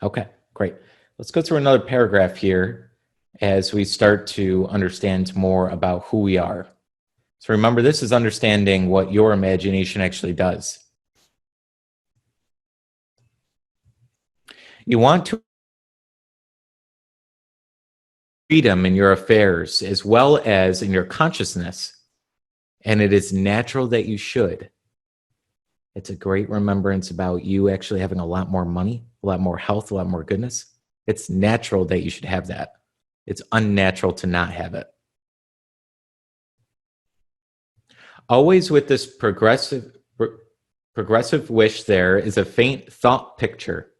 Okay, great. Let's go through another paragraph here as we start to understand more about who we are. So remember, this is understanding what your imagination actually does. You want to freedom in your affairs as well as in your consciousness, and it is natural that you should. It's a great remembrance about you actually having a lot more money, a lot more health, a lot more goodness. It's natural that you should have that. It's unnatural to not have it. Always with this progressive wish, there is a faint thought picture.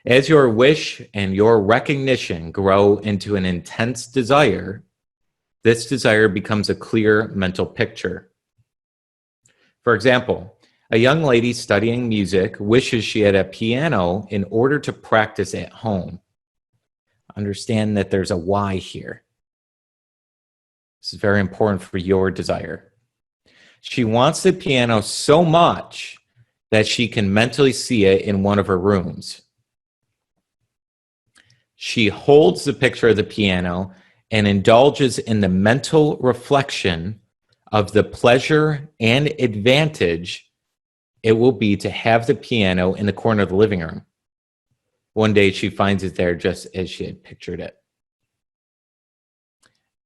As your wish and your recognition grow into an intense desire, this desire becomes a clear mental picture. For example, a young lady studying music wishes she had a piano in order to practice at home. Understand that there's a why here. This is very important for your desire. She wants the piano so much that she can mentally see it in one of her rooms. She holds the picture of the piano and indulges in the mental reflection of the pleasure and advantage it will be to have the piano in the corner of the living room. One day she finds it there just as she had pictured it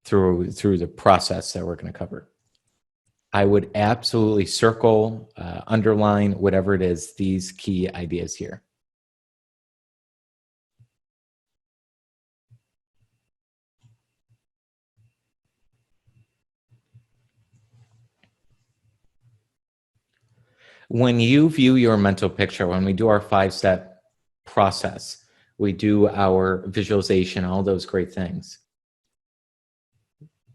through the process that we're going to cover. I would absolutely circle, underline, whatever it is, these key ideas here. When you view your mental picture, when we do our 5-step process, we do our visualization, all those great things.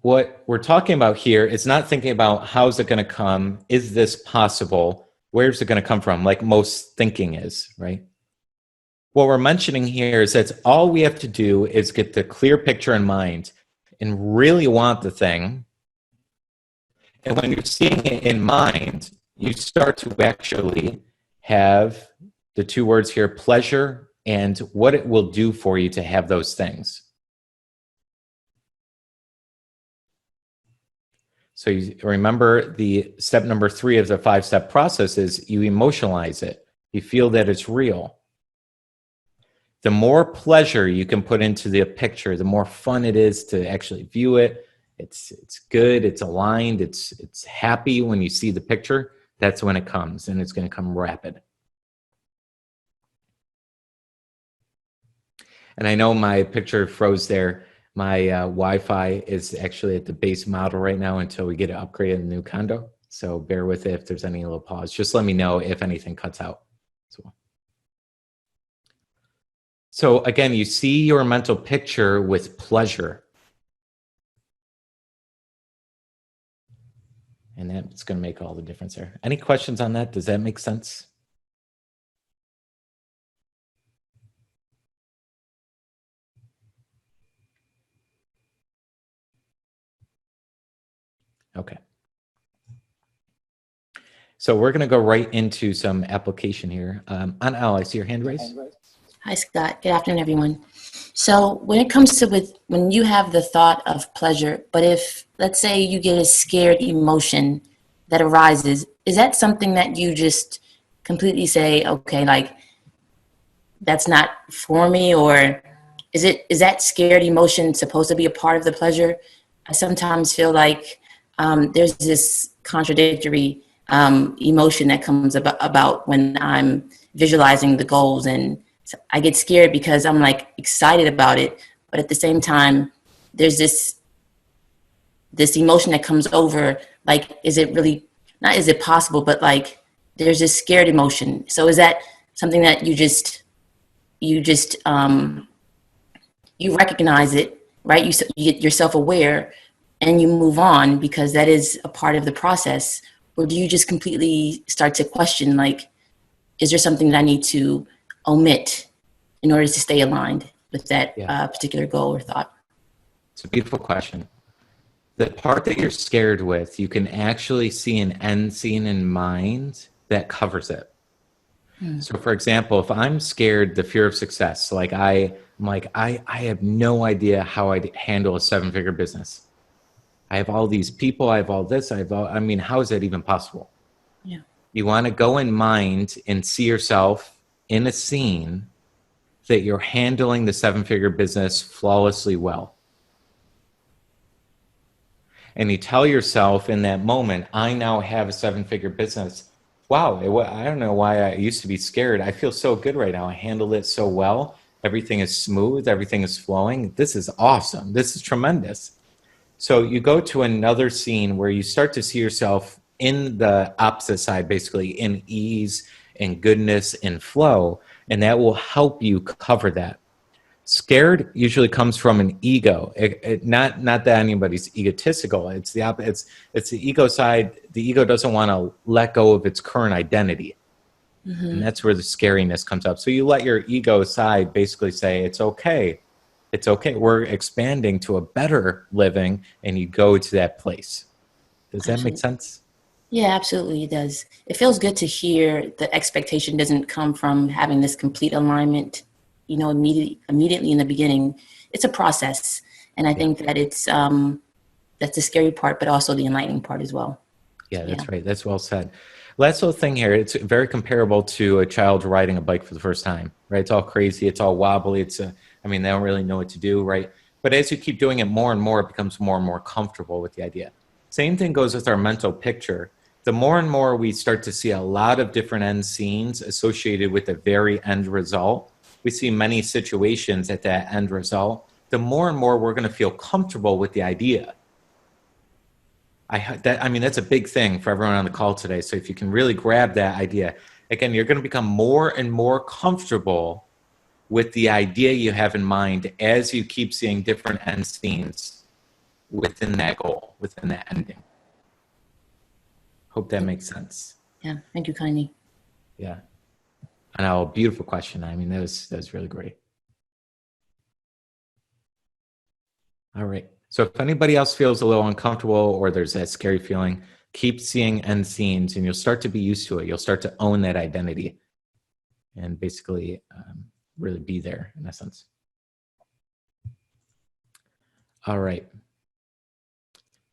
What we're talking about here is not thinking about how's it going to come, is this possible, where's it going to come from, like most thinking is, right? What we're mentioning here is that all we have to do is get the clear picture in mind and really want the thing. And when you're seeing it in mind, you start to actually have the 2 words here, pleasure, and what it will do for you to have those things. So you remember the step number 3 of the 5-step process is you emotionalize it. You feel that it's real. The more pleasure you can put into the picture, the more fun it is to actually view it. It's good, it's aligned, it's happy when you see the picture. That's when it comes, and it's going to come rapid. And I know my picture froze there. My Wi-Fi is actually at the base model right now until we get it upgraded in the new condo. So bear with it if there's any little pause. Just let me know if anything cuts out as well. So again, you see your mental picture with pleasure. And that's going to make all the difference there. Any questions on that? Does that make sense? Okay. So we're going to go right into some application here. Anal, I see your hand raised. Hi, Scott. Good afternoon, everyone. So when it comes to when you have the thought of pleasure, but if, let's say, you get a scared emotion that arises, is that something that you just completely say, okay, like, that's not for me? Or is that scared emotion supposed to be a part of the pleasure? I sometimes feel like there's this contradictory emotion that comes about when I'm visualizing the goals, and so I get scared because I'm like excited about it, but at the same time, there's this emotion that comes over, like, is it really, not is it possible, but like there's this scared emotion. So is that something that you recognize it, right? You get yourself aware and you move on because that is a part of the process? Or do you just completely start to question, like, is there something that I need to omit in order to stay aligned with that particular goal or thought? It's a beautiful question. The part that you're scared with, you can actually see an end scene in mind that covers it. So for example, if I'm scared, the fear of success, like I'm like, I have no idea how I'd handle a 7-figure business. I have all these people, I have all this, I mean, how is that even possible? Yeah. You want to go in mind and see yourself in a scene that you're handling the 7-figure business flawlessly well. And you tell yourself in that moment, I now have a 7-figure business. Wow, I don't know why I used to be scared. I feel so good right now. I handled it so well. Everything is smooth. Everything is flowing. This is awesome. This is tremendous. So you go to another scene where you start to see yourself in the opposite side, basically in ease and goodness and flow, and that will help you cover that. Scared usually comes from an ego. Not that anybody's egotistical. It's the it's the ego side. The ego doesn't want to let go of its current identity, and that's where the scariness comes up. So you let your ego side basically say, "It's okay, it's okay. We're expanding to a better living," and you go to that place. Does that make sense? Yeah, absolutely, it does. It feels good to hear the expectation doesn't come from having this complete alignment, immediately in the beginning. It's a process, and I think that it's that's the scary part, but also the enlightening part as well. Yeah, that's right. That's well said. Last little thing here. It's very comparable to a child riding a bike for the first time, right? It's all crazy. It's all wobbly. I mean, they don't really know what to do, right? But as you keep doing it more and more, it becomes more and more comfortable with the idea. Same thing goes with our mental picture. The more and more we start to see a lot of different end scenes associated with the very end result, we see many situations at that end result, the more and more we're going to feel comfortable with the idea. I mean, that's a big thing for everyone on the call today. So if you can really grab that idea, again, you're going to become more and more comfortable with the idea you have in mind as you keep seeing different end scenes within that goal, within that ending. Hope that makes sense. Yeah, thank you, Connie. Yeah. And a beautiful question. I mean, that was really great. All right. So if anybody else feels a little uncomfortable or there's that scary feeling, keep seeing end scenes and you'll start to be used to it. You'll start to own that identity and basically really be there in essence. All right.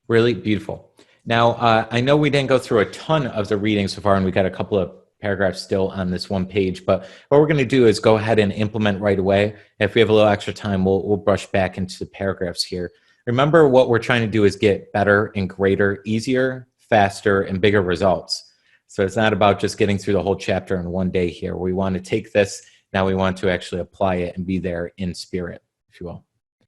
Really beautiful. Now, I know we didn't go through a ton of the reading so far, and we got a couple of paragraphs still on this one page, but what we're going to do is go ahead and implement right away. If we have a little extra time, we'll brush back into the paragraphs here. Remember, what we're trying to do is get better and greater, easier, faster, and bigger results. So it's not about just getting through the whole chapter in one day here. We want to take this, now we want to actually apply it and be there in spirit, if you will.